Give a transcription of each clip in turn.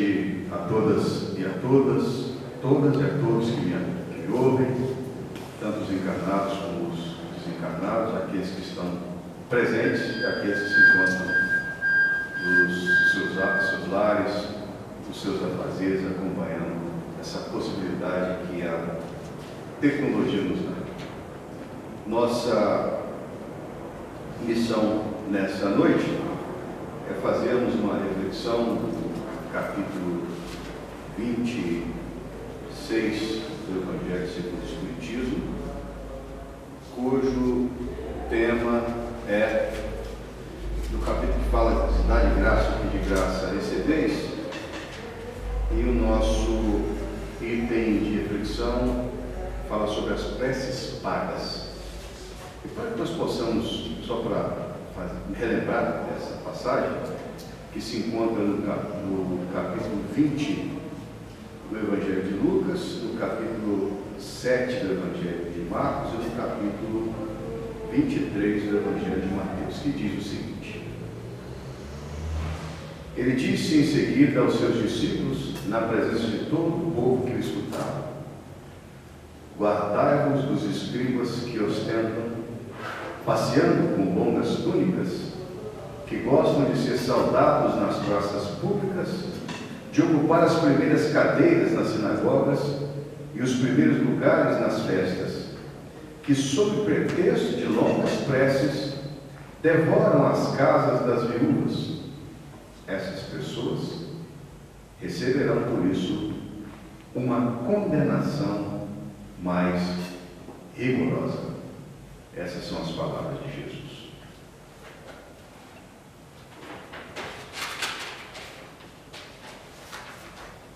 noite a todas e a todas e a todos que me ouvem, tanto os encarnados como os desencarnados, aqueles que estão presentes e aqueles que se encontram nos seus lares, nos seus afazeres, acompanhando essa possibilidade que a tecnologia nos dá. Nossa missão nessa noite é fazermos uma reflexão do capítulo 26 do Evangelho segundo o Espiritismo, cujo tema é do capítulo que fala de dar de graça e de graça recebeis, e o nosso item de reflexão fala sobre as preces pagas. E para que nós possamos, só para relembrar essa passagem, que se encontra no capítulo 20 do Evangelho de Lucas, no capítulo 7 do Evangelho de Marcos e no capítulo 23 do Evangelho de Mateus, que diz o seguinte: ele disse em seguida aos seus discípulos, na presença de todo o povo que o escutava: guardai-vos dos escribas que ostentam, passeando com longas túnicas, que gostam de ser saudados nas praças públicas, de ocupar as primeiras cadeiras nas sinagogas e os primeiros lugares nas festas, que, sob pretexto de longas preces, devoram as casas das viúvas. Essas pessoas receberão por isso uma condenação mais rigorosa. Essas são as palavras de Jesus.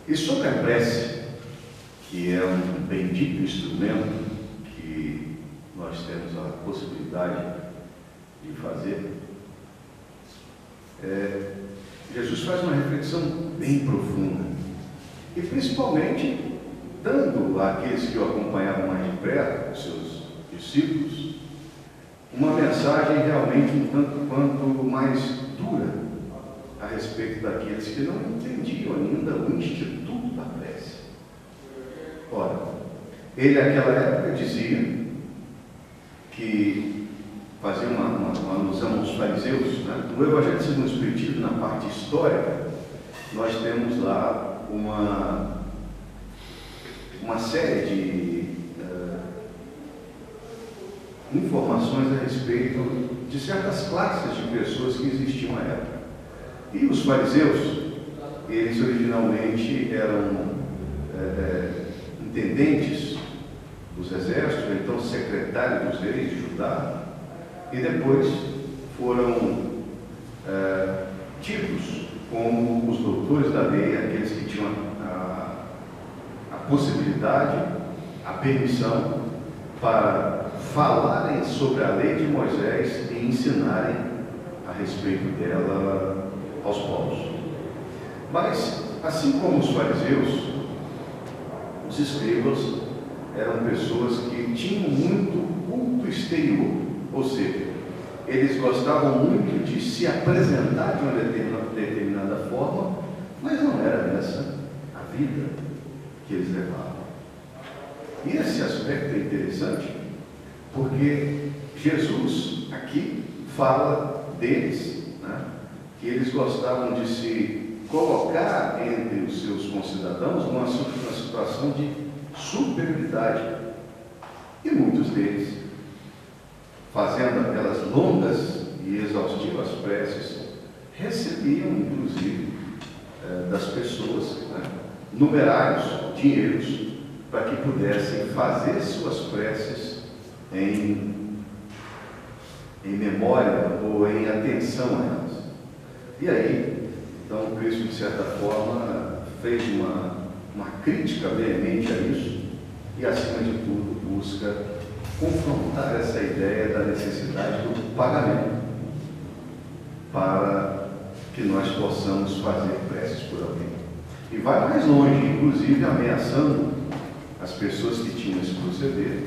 E sobre a prece, que é um bendito instrumento que nós temos a possibilidade de fazer, Jesus faz uma reflexão bem profunda, e principalmente dando àqueles que o acompanhavam mais de perto, os seus discípulos, uma mensagem realmente um tanto quanto mais dura a respeito daqueles que não entendiam ainda o instituto da prece. Ora, ele naquela época dizia que fazia uma alusão aos fariseus, né? No Evangelho segundo o Espiritismo, na parte histórica, nós temos lá uma série de informações a respeito de certas classes de pessoas que existiam à época. E os fariseus, eles originalmente eram intendentes dos exércitos, então secretários dos reis de Judá, e depois foram tidos como os doutores da lei, aqueles que tinham a possibilidade, a permissão para falarem sobre a lei de Moisés e ensinarem a respeito dela aos povos. Mas, assim como os fariseus, os escribas eram pessoas que tinham muito culto exterior, ou seja, eles gostavam muito de se apresentar de uma determinada forma, mas não era essa a vida que eles levavam. E esse aspecto é interessante, porque Jesus aqui fala deles, né? Que eles gostavam de se colocar entre os seus concidadãos numa situação de superioridade. E muitos deles, fazendo aquelas longas e exaustivas preces, recebiam, inclusive, das pessoas, né, numerários dinheiros para que pudessem fazer suas preces em memória ou em atenção a elas. E aí, então, o Cristo, de certa forma, fez uma crítica veemente a isso e, acima de tudo, busca confrontar essa ideia da necessidade do pagamento para que nós possamos fazer preces por alguém. E vai mais longe, inclusive ameaçando as pessoas que tinham esse proceder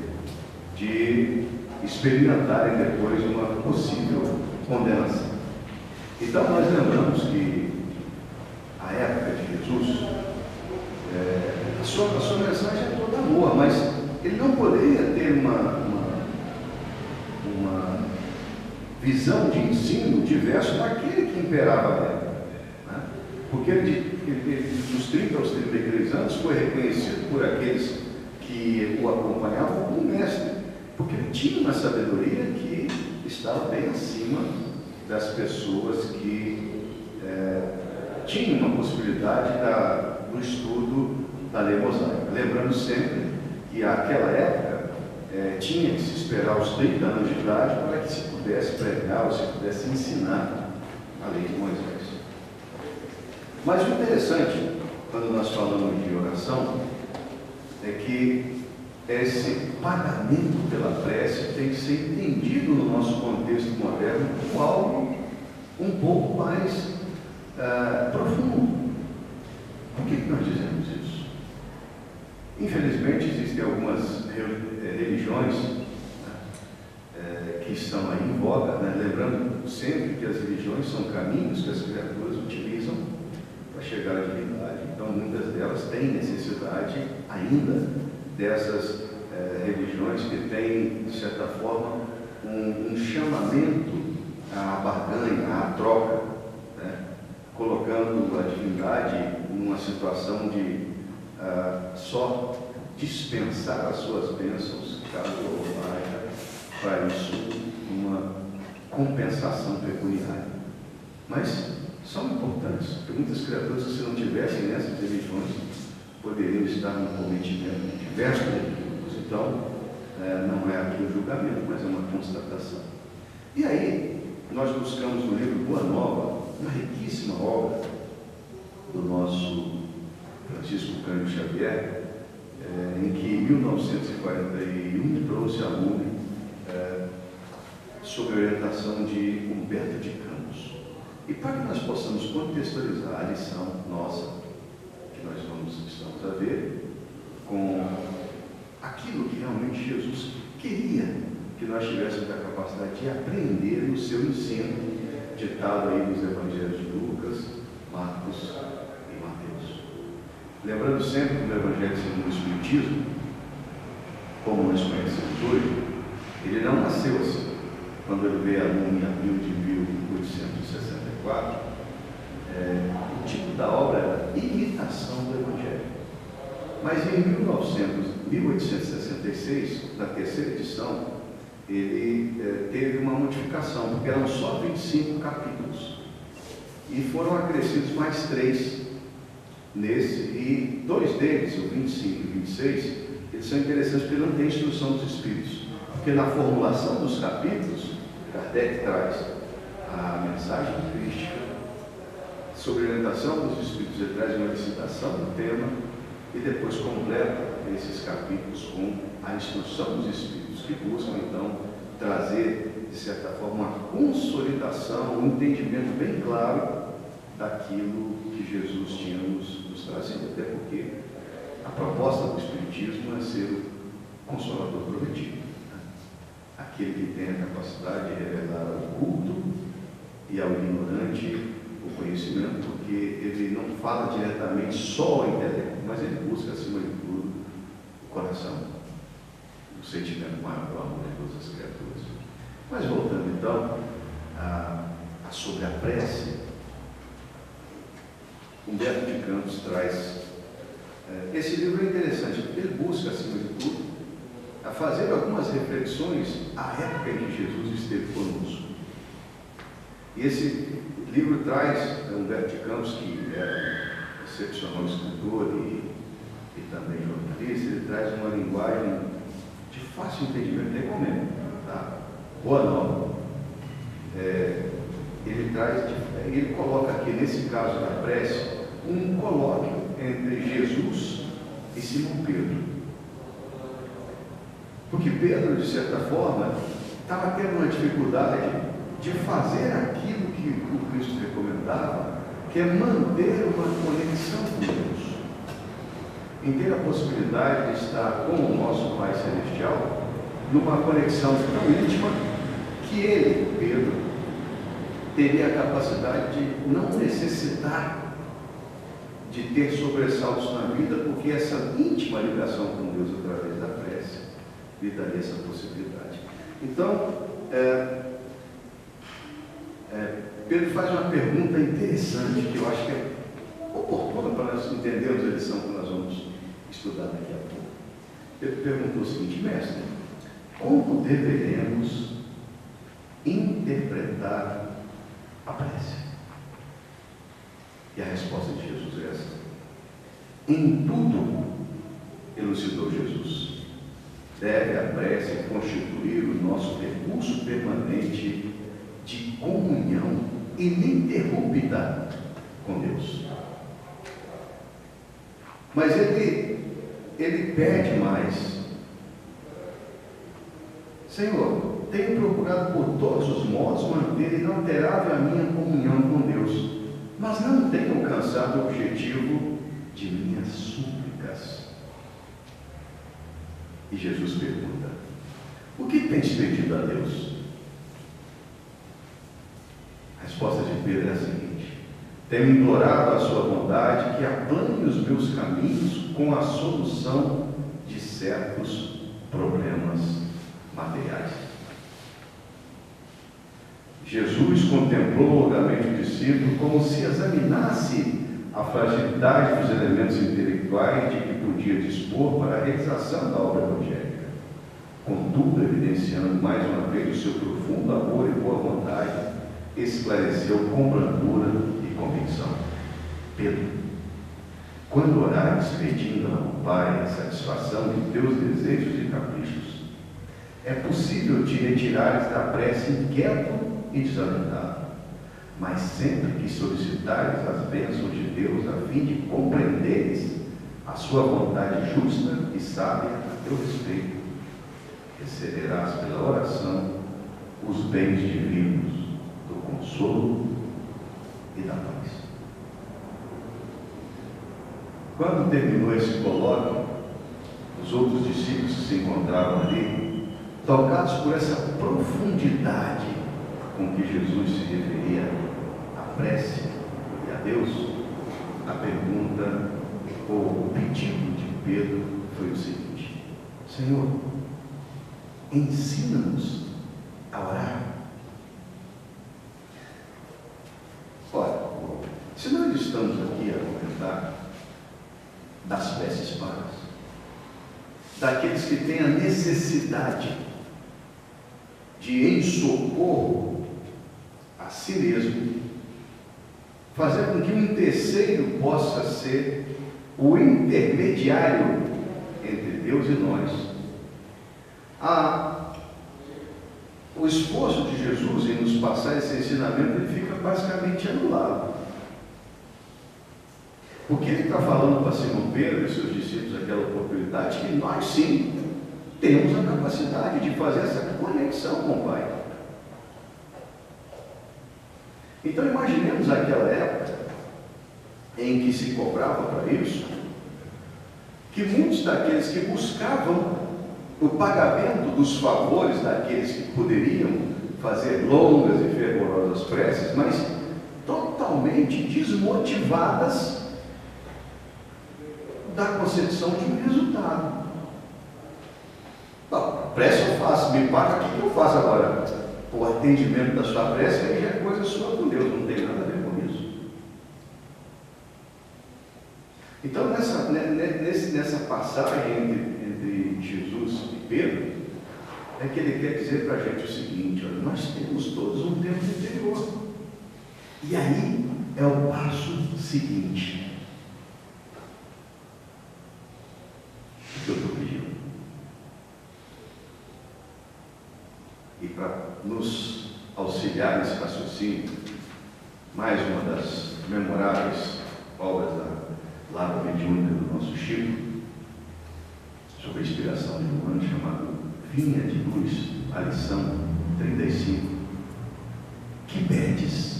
de experimentarem depois uma possível condenação. Então nós lembramos que a época de Jesus Jesus, a sua mensagem é toda boa, mas ele não poderia ter uma visão de ensino diverso daquele que imperava a época, né? Porque ele, dos 30 aos 33 anos, foi reconhecido por aqueles que o acompanhavam como mestre, porque ele tinha uma sabedoria que estava bem acima das pessoas que tinham uma possibilidade do estudo da lei mosaica. Lembrando sempre que naquela época tinha que se esperar os 30 anos de idade para que se pudesse pregar ou se pudesse ensinar a lei de Moisés. Mas o interessante, quando nós falamos de oração, é que esse pagamento pela prece tem que ser entendido no nosso contexto moderno como algo um pouco mais profundo. Por que nós dizemos isso? Infelizmente, existem algumas religiões que estão aí em voga, né? Lembrando sempre que as religiões são caminhos que as criaturas utilizam para chegar à divindade. Então, muitas delas têm necessidade ainda dessas religiões que têm, de certa forma, um chamamento à barganha, à troca, né? Colocando a divindade numa situação de só dispensar as suas bênçãos, caso haja para isso uma compensação pecuniária. Mas são importantes, porque muitas criaturas, se não tivessem nessas religiões, poderiam estar no cometimento de diversos equívocos. Então, não é aqui um julgamento, mas é uma constatação. E aí, nós buscamos no livro Boa Nova, uma riquíssima obra do nosso Francisco Cândido Xavier, em que em 1941 trouxe a lume sob a orientação de Humberto de Campos. E para que nós possamos contextualizar a lição nossa, que nós estamos a ver, com aquilo que realmente Jesus queria que nós tivéssemos a capacidade de aprender no seu ensino, ditado aí nos evangelhos de Lucas, Marcos e Mateus. Lembrando sempre que no Evangelho segundo o Espiritismo, como nós conhecemos hoje, ele não nasceu assim. Quando ele veio a lume em abril de 1864, o título da obra era Imitação do Evangelho. Mas em 1866, na terceira edição, ele teve uma modificação, porque eram só 25 capítulos. E foram acrescidos mais 3 nesse, e 2 deles, o 25 e o 26, eles são interessantes porque não tem instrução dos Espíritos. Porque na formulação dos capítulos, Kardec traz a mensagem crística, sobre a orientação dos Espíritos, ele traz uma licitação do tema, e depois completa esses capítulos com a instrução dos Espíritos, que buscam então trazer, de certa forma, uma consolidação, um entendimento bem claro daquilo que Jesus tinha nos trazido, até porque a proposta do Espiritismo é ser o Consolador prometido, né? Aquele que tem a capacidade de revelar ao culto e ao ignorante o conhecimento, porque ele não fala diretamente só ao intelecto, mas ele busca, acima de tudo, o coração, o sentimento maior do amor de todas as criaturas. Mas voltando então sobre a prece, Humberto de Campos traz. Esse livro é interessante, porque ele busca, acima de tudo, a fazer algumas reflexões à época em que Jesus esteve conosco. E esse livro traz, Humberto de Campos, que era um excepcional escritor e também jornalista, ele traz uma linguagem de fácil entendimento, recomendo, tá? Boa Nova. Ele coloca aqui, nesse caso da prece, um colóquio entre Jesus e Simão Pedro. Porque Pedro, de certa forma, estava tendo uma dificuldade de fazer aquilo que o Cristo recomendava, que é manter uma conexão com Deus. Em ter a possibilidade de estar com o nosso Pai Celestial, numa conexão tão íntima, que ele, Pedro, teria a capacidade de não necessitar de de ter sobressaltos na vida, porque essa íntima ligação com Deus através da prece lhe daria essa possibilidade. Então, Pedro faz uma pergunta interessante, que eu acho que é oportuna para nós entendermos a lição que nós vamos estudar daqui a pouco. Pedro perguntou o seguinte: mestre, como deveremos interpretar a prece? E a resposta de Jesus é essa: em tudo, elucidou Jesus, deve a prece constituir o nosso recurso permanente de comunhão ininterrupta com Deus. Mas ele pede mais. Senhor, tenho procurado por todos os modos manter inalterável a minha comunhão com Deus, mas não tenho alcançado o objetivo de minhas súplicas. E Jesus pergunta: o que tens pedido a Deus? A resposta de Pedro é a seguinte: tenho implorado a sua bondade que aplane os meus caminhos com a solução de certos problemas materiais. Jesus contemplou longamente o discípulo como se examinasse a fragilidade dos elementos intelectuais de que podia dispor para a realização da obra evangélica. Contudo, evidenciando mais uma vez o seu profundo amor e boa vontade, esclareceu com brandura e convicção: Pedro, quando orares pedindo ao Pai a satisfação de teus desejos e caprichos, é possível te retirares da prece inquieto e desalentado, mas sempre que solicitares as bênçãos de Deus a fim de compreenderes a sua vontade justa e sábia a teu respeito, receberás pela oração os bens divinos do consolo e da paz. Quando terminou esse colóquio, os outros discípulos que se encontravam ali, tocados por essa profundidade com que Jesus se referia à prece e a Deus, a pergunta ou o pedido de Pedro foi o seguinte: Senhor, ensina-nos a orar. Ora, se nós estamos aqui a comentar das preces pagas, daqueles que têm a necessidade de, em socorro a si mesmo, fazer com que um terceiro possa ser o intermediário entre Deus e nós, o esforço de Jesus em nos passar esse ensinamento, ele fica basicamente anulado. Porque ele está falando para Simão Pedro e seus discípulos naquela oportunidade que nós sim temos a capacidade de fazer essa conexão com o Pai. Então imaginemos aquela época em que se cobrava para isso, que muitos daqueles que buscavam o pagamento dos favores daqueles que poderiam fazer longas e fervorosas preces, mas totalmente desmotivadas da concepção de um resultado. Bom, prece eu faço, me paga, o que eu faço agora? O atendimento da sua prece aí já é coisa sua com Deus, não tem nada a ver com isso. Então, nessa passagem entre Jesus e Pedro, é que ele quer dizer para a gente o seguinte: olha, nós temos todos um tempo interior. E aí é o passo seguinte. O que eu estou pedindo? E para nos auxiliar nesse raciocínio, mais uma das memoráveis obras da Lavra Mediúnica do nosso Chico, sobre a inspiração de Emmanuel, chamado Vinha de Luz, a lição 35. Que pedes?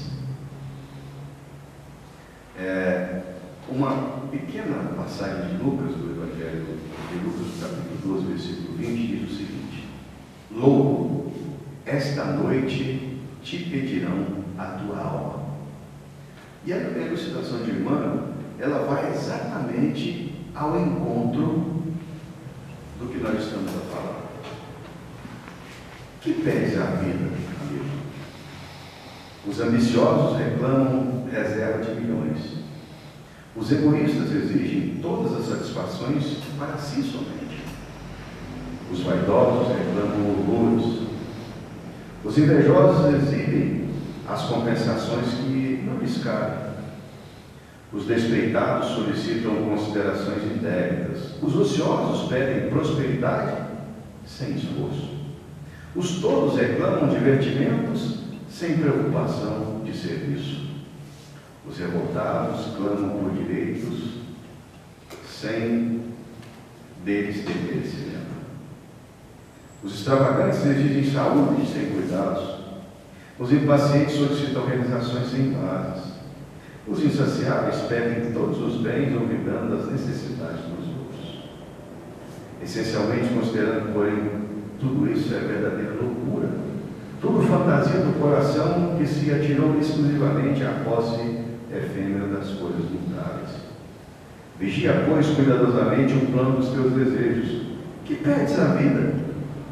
Uma pequena passagem de Lucas, do Evangelho de Lucas, capítulo 12, versículo 20, diz o seguinte: louco, esta noite te pedirão a tua alma. E a elucidação de Emmanuel ela vai exatamente ao encontro do que nós estamos a falar. Que pese a vida, amigo? Os ambiciosos reclamam reserva de milhões. Os egoístas exigem todas as satisfações para si somente. Os vaidosos reclamam horrores. Os invejosos exibem as compensações que não lhes cabem. Os despeitados solicitam considerações indébitas. Os ociosos pedem prosperidade sem esforço. Os tolos reclamam divertimentos sem preocupação de serviço. Os revoltados clamam por direitos sem deles ter merecimento. Os extravagantes exigem saúde sem cuidados. Os impacientes solicitam realizações sem bases. Os insaciáveis pedem todos os bens olvidando as necessidades dos outros. Essencialmente, considerando, porém, tudo isso é verdadeira loucura. Tudo fantasia do coração que se atirou exclusivamente à posse efêmera das coisas mutáveis. Vigia, pois, cuidadosamente o plano dos teus desejos. Que pedes a vida?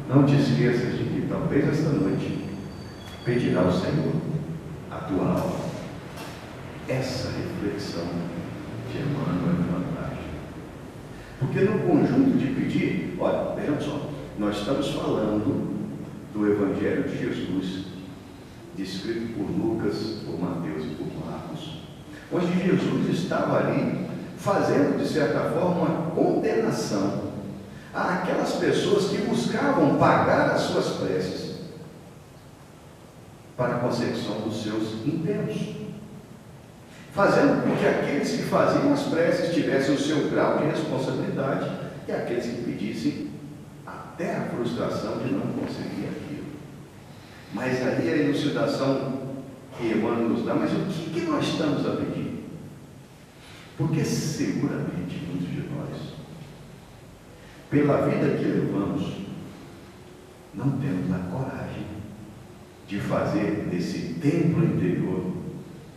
Não te esqueças de que talvez esta noite pedirá ao Senhor a tua alma. Essa reflexão de Emmanuel é fantástica. Porque no conjunto de pedir, olha, vejam só, nós estamos falando do Evangelho de Jesus, descrito por Lucas, por Mateus e por Marcos, onde Jesus estava ali fazendo, de certa forma, uma condenação àquelas pessoas que buscavam pagar as suas preces para a consecução dos seus intentos, fazendo com que aqueles que faziam as preces tivessem o seu grau de responsabilidade e aqueles que pedissem até a frustração de não conseguir aquilo. Mas aí a elucidação que Emmanuel nos dá, mas o que nós estamos a pedir? Porque seguramente muitos de nós, pela vida que levamos, não temos a coragem de fazer desse templo interior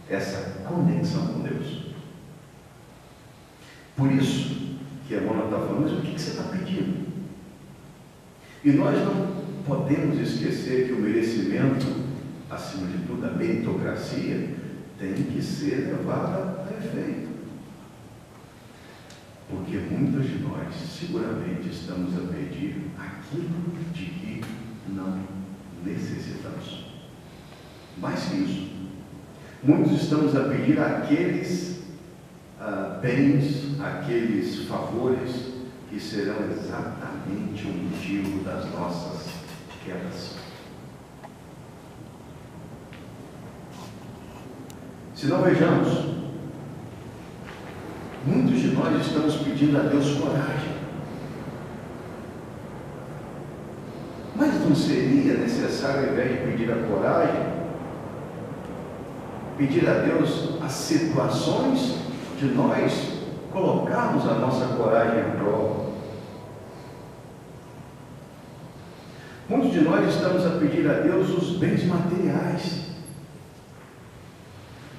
essa conexão com Deus. Por isso que Emmanuel está falando, mas o que você está pedindo? E nós não podemos esquecer que o merecimento, acima de tudo, a meritocracia, tem que ser levada a efeito. Porque muitos de nós seguramente estamos a pedir aquilo de que não necessitamos. Mais que isso, muitos estamos a pedir aqueles bens, aqueles favores que serão exatamente o motivo das nossas quedas. Se não vejamos, muitos de nós estamos pedindo a Deus coragem. Mas não seria necessário, ao invés de pedir a coragem, pedir a Deus as situações de nós colocarmos a nossa coragem à prova? Muitos de nós estamos a pedir a Deus os bens materiais,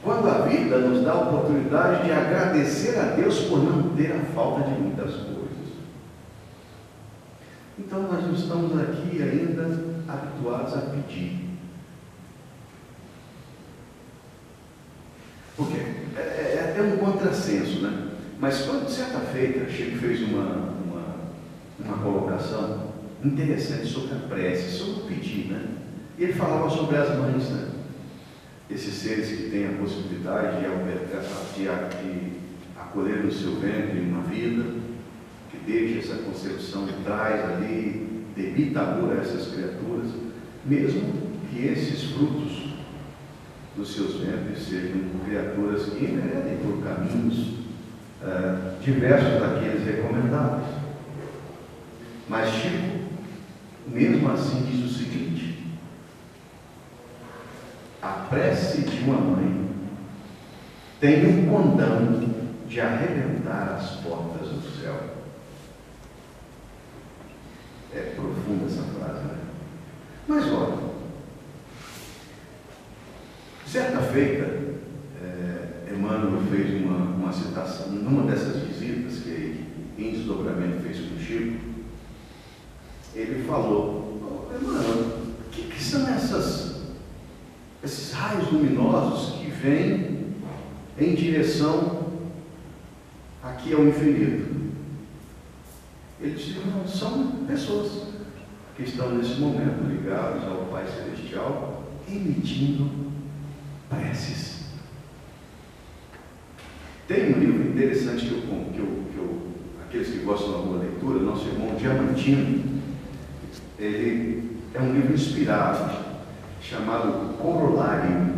quando a vida nos dá a oportunidade de agradecer a Deus por não ter a falta de muitas coisas. Então nós não estamos aqui ainda habituados a pedir. Por quê? É até um contrassenso, né? Mas quando, certa feita, Chico fez uma colocação interessante sobre a prece, sobre o pedir, né? E ele falava sobre as mães, né? Esses seres que têm a possibilidade de acolher no seu ventre uma vida, que deixa essa concepção, traz ali, debita amor a essas criaturas, mesmo que esses frutos dos seus ventres sejam criaturas que enveredem por caminhos diversos daqueles recomendáveis. Mas Chico, mesmo assim, diz o seguinte: a prece de uma mãe tem um condão de arrebentar as portas do céu. É profunda essa frase, né? Mas olha, certa feita, Emmanuel Emmanuel fez uma citação, numa dessas visitas que em desdobramento fez com o Chico, ele falou: Emmanuel, o que são esses raios luminosos que vêm em direção aqui ao infinito? Ele disse: não, são pessoas que estão nesse momento ligadas ao Pai Celestial, emitindo preces. Tem um livro interessante aqueles que gostam de uma boa leitura, nosso irmão Diamantino, ele é um livro inspirado, chamado Corolário,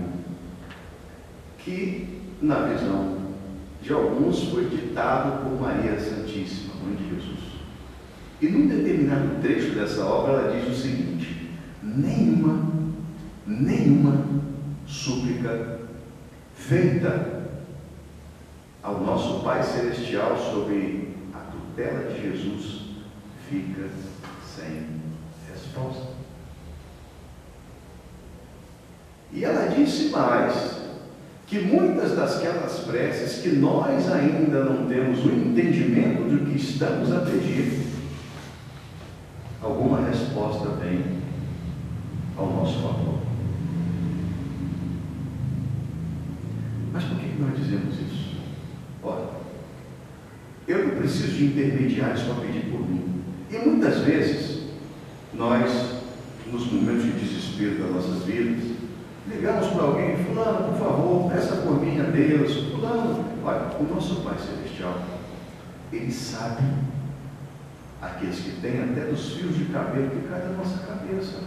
que, na visão de alguns, foi ditado por Maria Santíssima, Mãe de Jesus. E num determinado trecho dessa obra, ela diz o seguinte: nenhuma súplica feita ao nosso Pai Celestial sob a tutela de Jesus fica sem resposta. E ela disse mais, que muitas daquelas preces que nós ainda não temos o entendimento do que estamos a pedir, alguma resposta vem ao nosso favor. Mas por que nós dizemos isso? Olha, eu não preciso de intermediários para pedir por mim. E muitas vezes, nós, nos momentos de desespero das nossas vidas, ligamos para alguém: fulano, por favor, peça por mim a Deus. Fulano, olha, o nosso Pai Celestial, Ele sabe aqueles que têm até dos fios de cabelo que caem da nossa cabeça.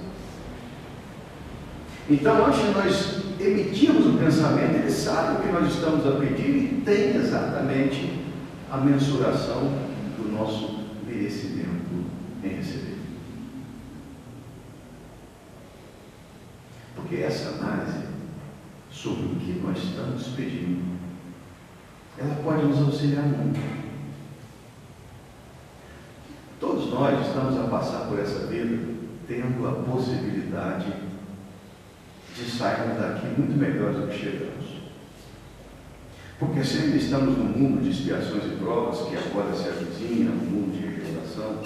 Então, antes de nós emitirmos o pensamento, Ele sabe o que nós estamos a pedir e tem exatamente a mensuração do nosso merecimento em receber. Porque essa análise sobre o que nós estamos pedindo, ela pode nos auxiliar muito. Todos nós estamos a passar por essa vida tendo a possibilidade de sairmos daqui muito melhores do que chegamos. Porque sempre estamos num mundo de expiações e provas que agora se avizinha, um mundo de revelação.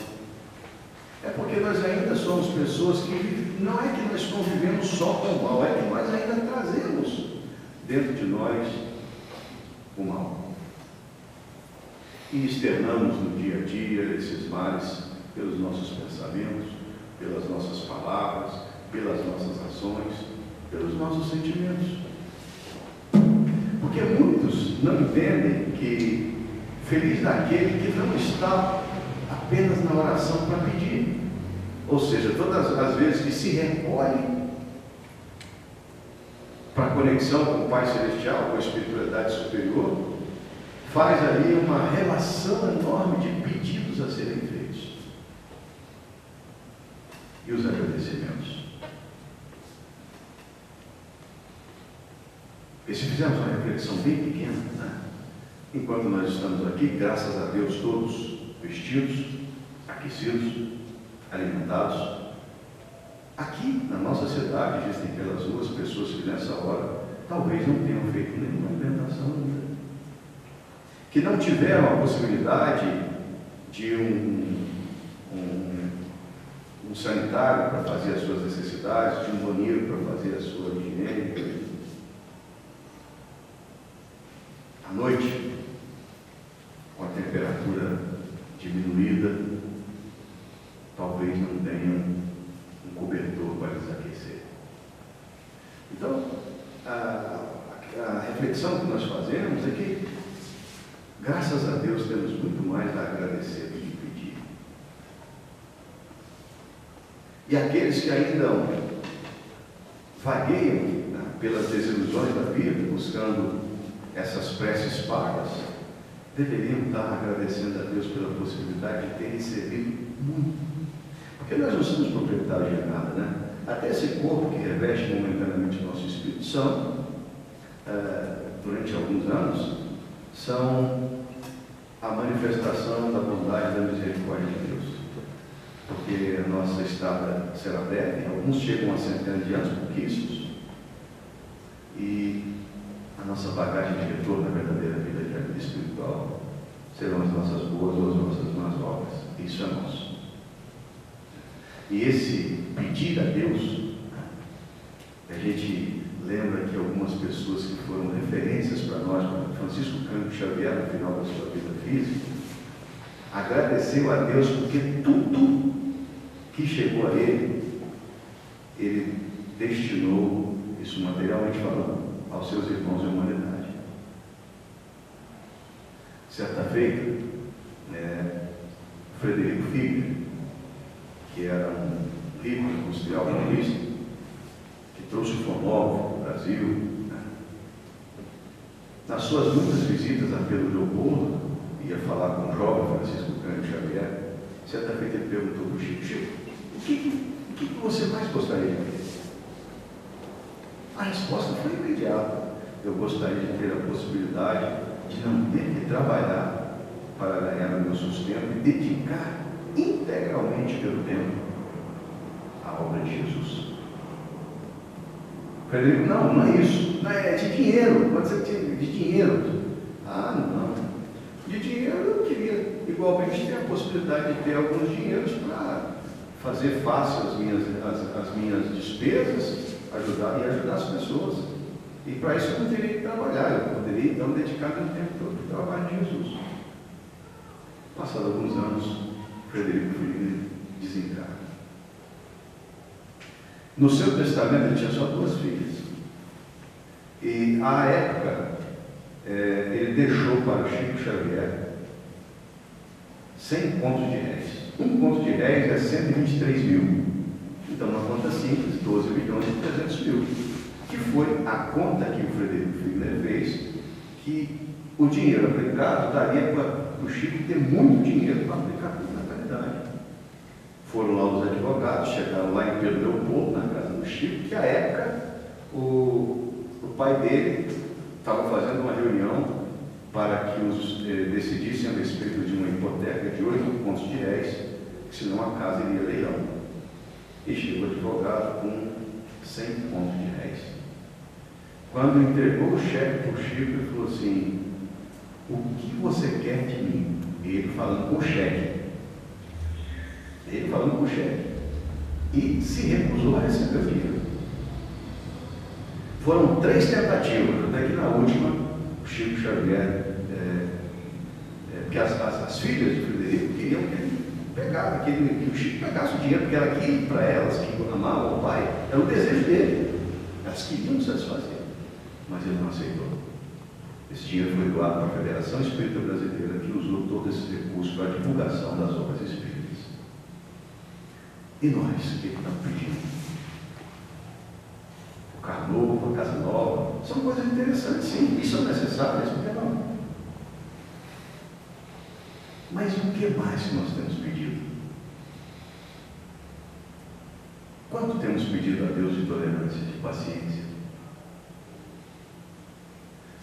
É porque nós ainda somos pessoas que não é que nós convivemos só com o mal, é que nós ainda trazemos dentro de nós o mal. E externamos no dia a dia esses males pelos nossos pensamentos, pelas nossas palavras, pelas nossas ações, pelos nossos sentimentos. Porque muitos não entendem que feliz daquele que não está apenas na oração para pedir. Ou seja, todas as vezes que se recolhe para a conexão com o Pai Celestial, com a espiritualidade superior, faz ali uma relação enorme de pedidos a serem feitos. E os agradecimentos. E se fizermos uma reflexão bem pequena, né? Enquanto nós estamos aqui, graças a Deus, todos vestidos, aquecidos, alimentados, aqui na nossa cidade existem pelas ruas pessoas que nessa hora talvez não tenham feito nenhuma alimentação ainda, que não tiveram a possibilidade de um sanitário para fazer as suas necessidades, de um banheiro para fazer a sua higiene. À noite, com a temperatura diminuída, talvez não tenham um cobertor para lhes aquecer. Então, a reflexão que nós fazemos é que, graças a Deus, temos muito mais a agradecer do que pedir. E aqueles que ainda vagueiam, né, pelas desilusões da vida, buscando essas preces pagas, deveriam estar agradecendo a Deus pela possibilidade de ter recebido muito. Porque nós não somos proprietários de nada, né? Até esse corpo que reveste momentaneamente o nosso Espírito Santo, durante alguns anos, são a manifestação da bondade e da misericórdia de Deus. Porque a nossa estada será breve, alguns chegam a centenas de anos, pouquíssimos, e a nossa bagagem de retorno condutor da verdadeira vida espiritual serão as nossas boas ou as nossas más obras. Isso é nosso. E esse pedir a Deus, a gente lembra que algumas pessoas que foram referências para nós, como Francisco Cândido Xavier, no final da sua vida física, agradeceu a Deus porque tudo que chegou a ele destinou, isso materialmente falando, aos seus irmãos de humanidade. Certa feita, Frederico Figueiredo, que era um rico industrial paulista, que trouxe o fonógrafo para o Brasil, nas suas muitas visitas a Pedro Leopoldo, ia falar com o jovem Francisco Cândido Xavier, certa feita ele perguntou para o Chico: Chico, o que você mais gostaria de ver? A resposta foi imediata: eu gostaria de ter a possibilidade de não ter que trabalhar para ganhar o meu sustento e dedicar integralmente pelo tempo à obra de Jesus. Frederico: não é isso, não é de dinheiro, pode ser de dinheiro. Ah, não, de dinheiro eu queria igualmente ter a possibilidade de ter alguns dinheiros para fazer fácil as minhas despesas, ajudar as pessoas. E para isso eu não teria que trabalhar, eu poderia então dedicar meu tempo todo para o trabalho de Jesus. Passados alguns anos, Frederico Figueiredo desencarna. No seu testamento ele tinha só 2 filhas. E à época, ele deixou para o Chico Xavier 100 contos de réis. Um conto de réis é 123 mil. Então, uma conta simples, 12 milhões e 300 mil. Que foi a conta que o Frederico Figueiredo fez, que o dinheiro aplicado daria para o Chico ter muito dinheiro para aplicar na caridade. Foram lá os advogados, chegaram lá em Pedro Leopoldo, na casa do Chico, que à época o pai dele estava fazendo uma reunião para que decidissem a respeito de uma hipoteca de 8 contos de réis, senão a casa iria leilão. E chegou o advogado com 100 contos de réis. Quando entregou o cheque para o Chico, ele falou assim: o que você quer de mim? Ele falando com o cheque. E se recusou a receber o dinheiro. Foram 3 tentativas, até que na última, o Chico Xavier, porque as filhas de Frederico queriam que ele pegasse, que o Chico pegasse o dinheiro, porque era aquilo para elas, que amavam o pai, era o desejo dele. Elas queriam satisfazer, mas ele não aceitou. Esse dinheiro foi doado para a Federação Espírita Brasileira, que usou todo esse recurso para a divulgação das obras espíritas. E nós, o que estamos pedindo? O carro novo, a casa nova, são coisas interessantes, sim, e são necessárias, por que não? Mas o que mais que nós temos pedido? Quanto temos pedido a Deus de tolerância, de paciência?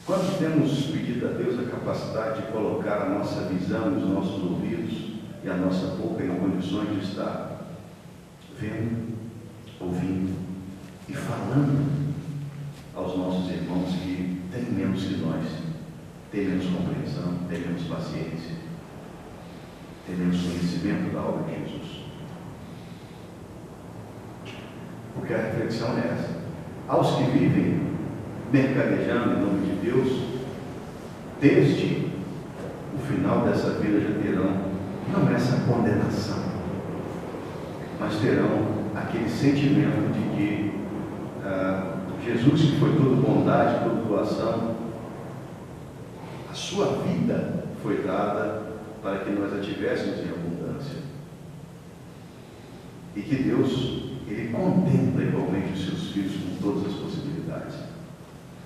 Quanto temos pedido a Deus a capacidade de colocar a nossa visão nos nossos ouvidos e a nossa boca em condições de estar vendo, ouvindo e falando aos nossos irmãos que têm menos que nós, têm menos compreensão, têm menos paciência, têm menos conhecimento da obra de Jesus? Porque a reflexão é essa: aos que vivem mercadejando em nome de Deus, desde o final dessa vida já terão não essa condenação, mas terão aquele sentimento de que Jesus, que foi toda bondade, toda doação, a sua vida foi dada para que nós a tivéssemos em abundância. E que Deus, Ele contempla igualmente os seus filhos com todas as possibilidades.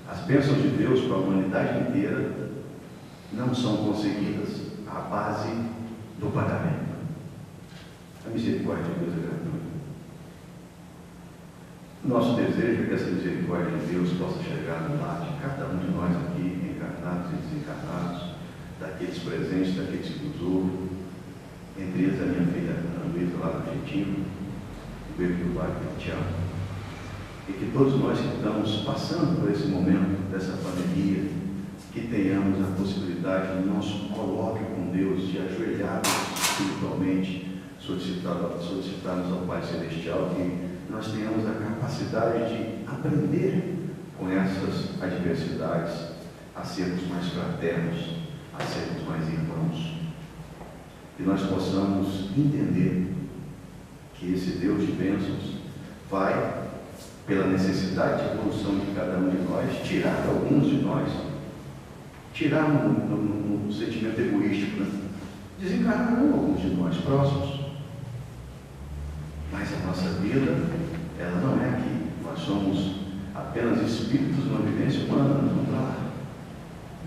As bênçãos de Deus para a humanidade inteira não são conseguidas à base do pagamento. A misericórdia de Deus é gratuita. Nosso desejo é que essa misericórdia de Deus possa chegar no lar de cada um de nós aqui, encarnados e desencarnados, daqueles presentes, daqueles que nos ouvem, entre eles a minha filha Ana Luísa, lá do Argentina, o beijo do pai que te ama. E que todos nós que estamos passando por esse momento dessa pandemia, que tenhamos a possibilidade no nosso colóquio com Deus de ajoelharmos espiritualmente, solicitarmos ao Pai Celestial que nós tenhamos a capacidade de aprender com essas adversidades a sermos mais fraternos, a sermos mais irmãos. Que nós possamos entender que esse Deus de bênçãos vai, pela necessidade de evolução de cada um de nós, tirar alguns de nós, tirar no sentimento egoístico, né? Desencarnar alguns de nós próximos. Mas a nossa vida, ela não é aqui. Nós somos apenas espíritos numa vivência humana, nós vamos para lá.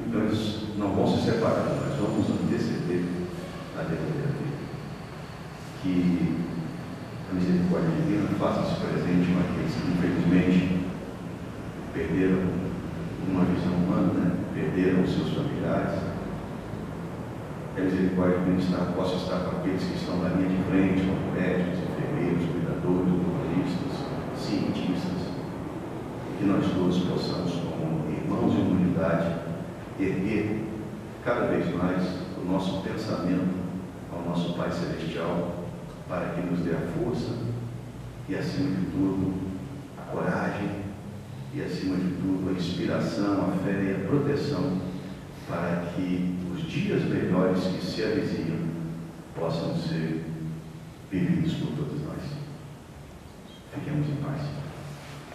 Então eles não vão se separar, nós vamos anteceder a derradeira vida. Que a misericórdia divina faça-se presente com aqueles que infelizmente perderam uma visão humana, né? Perderam os seus familiares. Que a misericórdia divina possa estar com aqueles que estão na linha de frente, como médicos, enfermeiros, cuidadores, jornalistas, cientistas. Que nós todos possamos, como irmãos em unidade, erguer cada vez mais o nosso pensamento ao nosso Pai Celestial, para que nos dê a força e, acima de tudo, a coragem e, acima de tudo, a inspiração, a fé e a proteção, para que os dias melhores que se avizinham possam ser vividos por todos nós. Fiquemos em paz.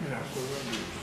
Graças a Deus.